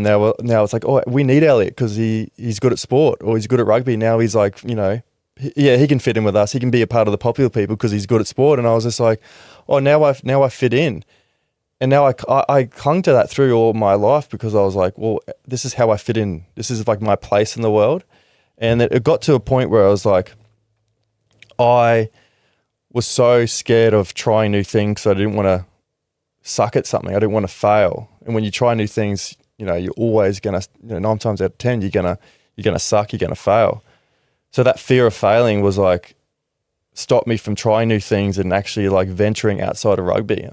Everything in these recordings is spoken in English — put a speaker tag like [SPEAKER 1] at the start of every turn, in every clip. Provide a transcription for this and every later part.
[SPEAKER 1] Now it's like, oh, we need Elliot because he's good at sport or he's good at rugby. Now he's like, you know, he can fit in with us. He can be a part of the popular people because he's good at sport. And I was just like, oh, now I fit in. And now I clung to that through all my life because I was like, well, this is how I fit in. This is like my place in the world. And it got to a point where I was like, I was so scared of trying new things. So I didn't want to suck at something. I didn't want to fail. And when you try new things, you know, you're always going to, 9 times out of 10, you're going to suck, you're going to fail. So that fear of failing was like, stopped me from trying new things and actually like venturing outside of rugby.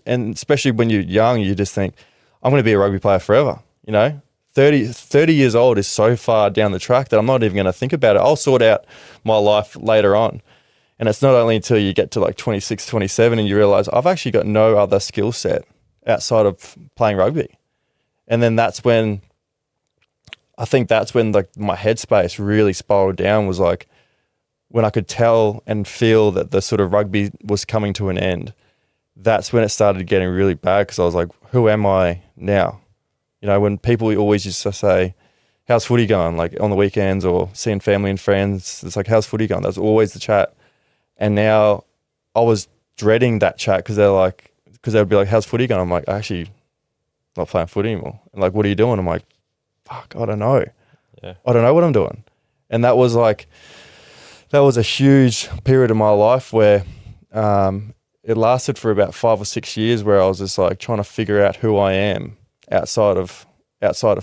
[SPEAKER 1] And especially when you're young, you just think, I'm going to be a rugby player forever. You know, 30 years old is so far down the track that I'm not even going to think about it. I'll sort out my life later on. And it's not only until you get to like 26, 27 and you realize I've actually got no other skill set outside of playing rugby. And then that's when like my headspace really spiraled down, was like when I could tell and feel that the sort of rugby was coming to an end. That's when it started getting really bad, because I was like, who am I now? You know, when people always used to say, how's footy going? Like on the weekends or seeing family and friends, it's like, how's footy going? That's always the chat. And now I was dreading that chat because they'd be like, how's footy going? I'm like, actually not playing footy anymore. And like, what are you doing? I'm like, fuck, I don't know.
[SPEAKER 2] Yeah.
[SPEAKER 1] I don't know what I'm doing. And that was a huge period of my life where it lasted for about 5 or 6 years, where I was just like trying to figure out who I am outside of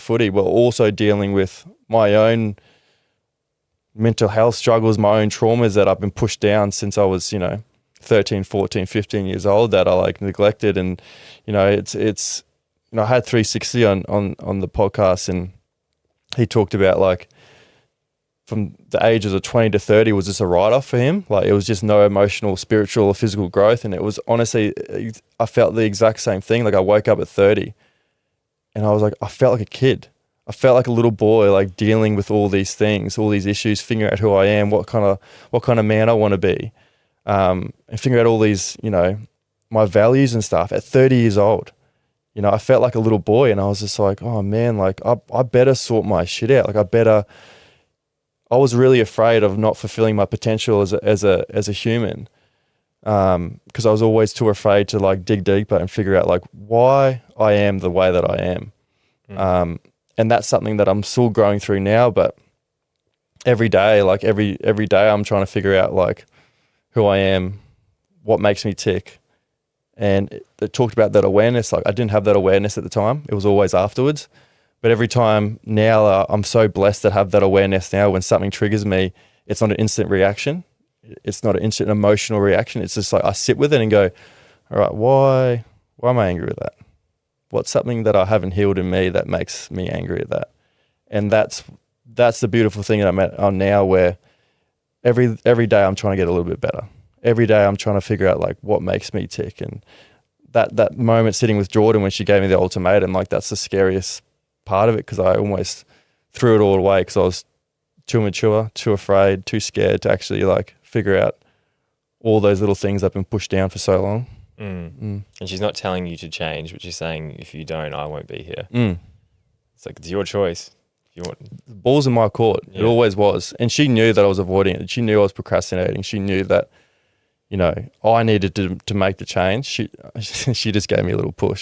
[SPEAKER 1] footy, while also dealing with my own mental health struggles, my own traumas that I've been pushed down since I was, 13, 14, 15 years old, that I like neglected. And, it's I had 360 on the podcast, and he talked about like from the ages of 20 to 30 was just a write-off for him. Like it was just no emotional, spiritual or physical growth. And it was honestly, I felt the exact same thing. Like I woke up at 30 and I was like, I felt like a kid. I felt like a little boy, like dealing with all these things, all these issues, figuring out who I am, what kind of man I want to be, and figuring out all these, my values and stuff at 30 years old. I felt like a little boy, and I was just like, oh man, like I better sort my shit out. Like I was really afraid of not fulfilling my potential as a human, because I was always too afraid to like dig deeper and figure out like why I am the way that I am. And that's something that I'm still growing through now, but every day, like every day I'm trying to figure out like who I am, what makes me tick. And it talked about that awareness. Like I didn't have that awareness at the time. It was always afterwards. But every time now, I'm so blessed to have that awareness now. When something triggers me, it's not an instant reaction. It's not an instant emotional reaction. It's just like I sit with it and go, all right, why am I angry with that? What's something that I haven't healed in me that makes me angry at that? And that's the beautiful thing that I'm at on now, where every day I'm trying to get a little bit better. Every day I'm trying to figure out like what makes me tick. And that moment sitting with Jordan when she gave me the ultimatum, like that's the scariest part of it, because I almost threw it all away because I was too immature, too afraid, too scared to actually like figure out all those little things I've been pushed down for so long.
[SPEAKER 2] And she's not telling you to change, but she's saying, if you don't, I won't be here. It's like, it's your choice. The
[SPEAKER 1] ball's in my court. Yeah. It always was. And she knew that I was avoiding it. She knew I was procrastinating. She knew that, I needed to make the change. She just gave me a little push.